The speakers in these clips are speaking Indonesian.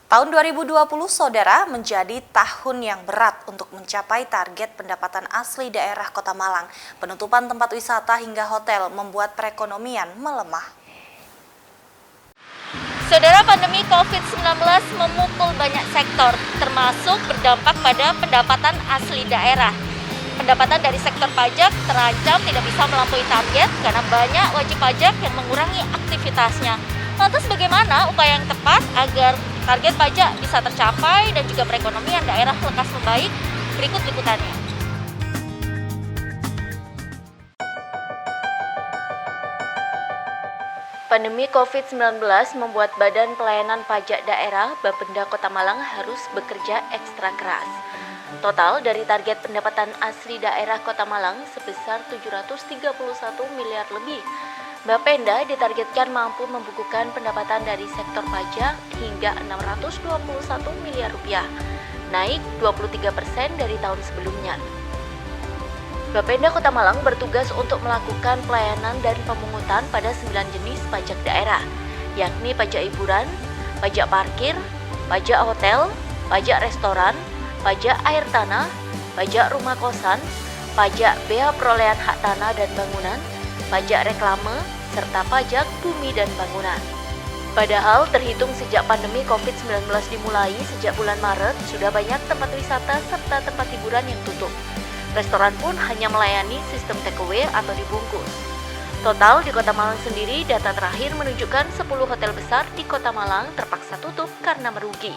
Tahun 2020, Saudara, menjadi tahun yang berat untuk mencapai target pendapatan asli daerah Kota Malang. Penutupan tempat wisata hingga hotel membuat perekonomian melemah. Saudara, pandemi COVID-19 memukul banyak sektor, termasuk berdampak pada pendapatan asli daerah. Pendapatan dari sektor pajak terancam tidak bisa melampaui target karena banyak wajib pajak yang mengurangi aktivitasnya. Lantas bagaimana upaya yang tepat agar target pajak bisa tercapai dan juga perekonomian daerah lekas membaik? Berikut liputannya. Pandemi COVID-19 membuat Badan Pelayanan Pajak Daerah Bapenda Kota Malang harus bekerja ekstra keras. Total dari target pendapatan asli daerah Kota Malang sebesar 731 miliar lebih. Bapenda ditargetkan mampu membukukan pendapatan dari sektor pajak hingga 621 miliar rupiah, naik 23% dari tahun sebelumnya. Bapenda Kota Malang bertugas untuk melakukan pelayanan dan pemungutan pada 9 jenis pajak daerah, yakni pajak hiburan, pajak parkir, pajak hotel, pajak restoran, pajak air tanah, pajak rumah kosan, pajak bea perolehan hak tanah dan bangunan, pajak reklame, serta pajak bumi dan bangunan. Padahal terhitung sejak pandemi COVID-19 dimulai sejak bulan Maret, sudah banyak tempat wisata serta tempat hiburan yang tutup. Restoran pun hanya melayani sistem takeaway atau dibungkus. Total di Kota Malang sendiri, data terakhir menunjukkan 10 hotel besar di Kota Malang terpaksa tutup karena merugi.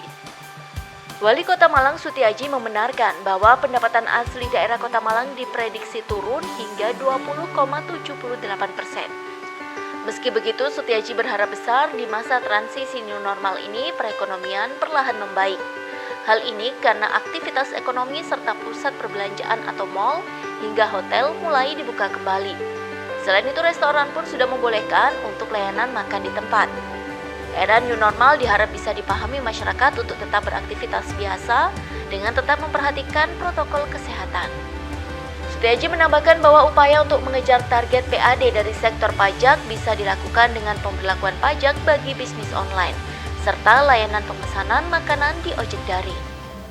Wali Kota Malang Sutiaji membenarkan bahwa pendapatan asli daerah Kota Malang diprediksi turun hingga 20,78%. Meski begitu, Sutiaji berharap besar di masa transisi new normal ini perekonomian perlahan membaik. Hal ini karena aktivitas ekonomi serta pusat perbelanjaan atau mal hingga hotel mulai dibuka kembali. Selain itu, restoran pun sudah membolehkan untuk layanan makan di tempat. Era new normal diharap bisa dipahami masyarakat untuk tetap beraktivitas biasa dengan tetap memperhatikan protokol kesehatan. Sutiaji menambahkan bahwa upaya untuk mengejar target PAD dari sektor pajak bisa dilakukan dengan pemberlakuan pajak bagi bisnis online, serta layanan pemesanan makanan di ojek daring.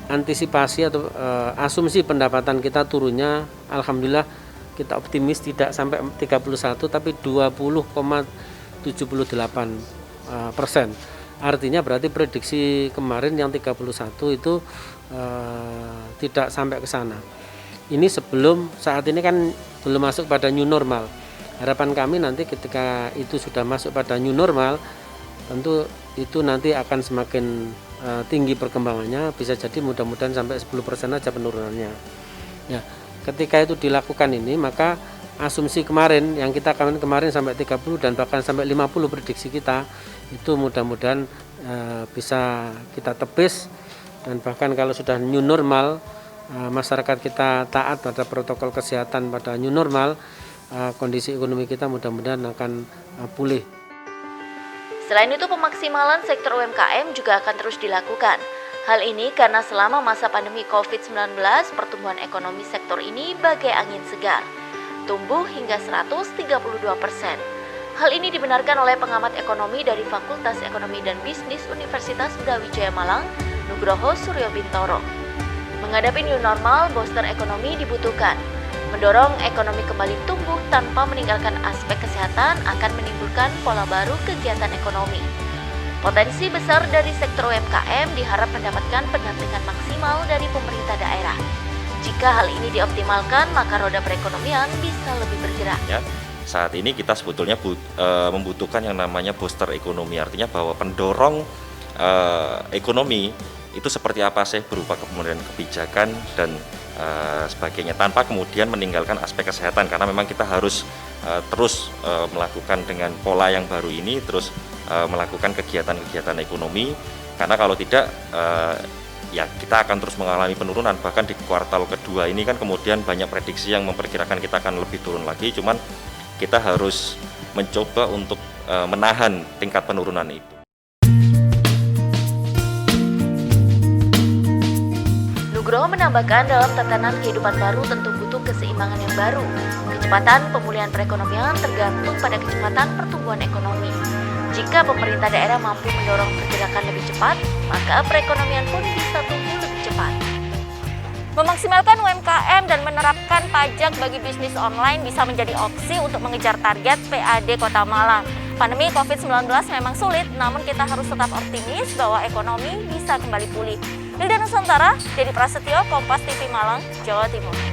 Antisipasi atau asumsi pendapatan kita turunnya, alhamdulillah kita optimis tidak sampai 31 tapi 20,78%. Artinya berarti prediksi kemarin yang 31 itu tidak sampai ke sana. Ini sebelum, saat ini kan belum masuk pada new normal. Harapan kami nanti ketika itu sudah masuk pada new normal, tentu itu nanti akan semakin tinggi perkembangannya, bisa jadi mudah-mudahan sampai 10% aja penurunannya. Ya, ketika itu dilakukan ini, maka asumsi kemarin yang kita kemarin sampai 30 dan bahkan sampai 50 prediksi kita itu mudah-mudahan bisa kita tepis, dan bahkan kalau sudah new normal, masyarakat kita taat pada protokol kesehatan pada new normal, kondisi ekonomi kita mudah-mudahan akan pulih. Selain itu, pemaksimalan sektor UMKM juga akan terus dilakukan. Hal ini karena selama masa pandemi COVID-19, pertumbuhan ekonomi sektor ini bagai angin segar, tumbuh hingga 132%. Hal ini dibenarkan oleh pengamat ekonomi dari Fakultas Ekonomi dan Bisnis Universitas Brawijaya Malang, Nugroho Suryo Bintoro. Menghadapi new normal, booster ekonomi dibutuhkan. Mendorong ekonomi kembali tumbuh tanpa meninggalkan aspek kesehatan akan menimbulkan pola baru kegiatan ekonomi. Potensi besar dari sektor UMKM diharap mendapatkan pendampingan maksimal dari pemerintah daerah. Jika hal ini dioptimalkan, maka roda perekonomian bisa lebih bergerak. Ya, saat ini kita sebetulnya membutuhkan yang namanya booster ekonomi, artinya bahwa pendorong ekonomi itu seperti apa sih, berupa kemudian kebijakan dan sebagainya, tanpa kemudian meninggalkan aspek kesehatan, karena memang kita harus terus melakukan dengan pola yang baru ini, terus melakukan kegiatan-kegiatan ekonomi, karena kalau tidak ya kita akan terus mengalami penurunan. Bahkan di kuartal kedua ini kan kemudian banyak prediksi yang memperkirakan kita akan lebih turun lagi, cuman kita harus mencoba untuk menahan tingkat penurunan itu. Nugroho menambahkan dalam tatanan kehidupan baru tentu butuh keseimbangan yang baru. Kecepatan pemulihan perekonomian tergantung pada kecepatan pertumbuhan ekonomi. Jika pemerintah daerah mampu mendorong pergerakan lebih cepat, maka perekonomian pun bisa tumbuh lebih cepat. Memaksimalkan UMKM dan menerapkan pajak bagi bisnis online bisa menjadi opsi untuk mengejar target PAD Kota Malang. Pandemi COVID-19 memang sulit, namun kita harus tetap optimis bahwa ekonomi bisa kembali pulih. Wilda Nusantara, Dedi Prasetyo, Kompas TV Malang, Jawa Timur.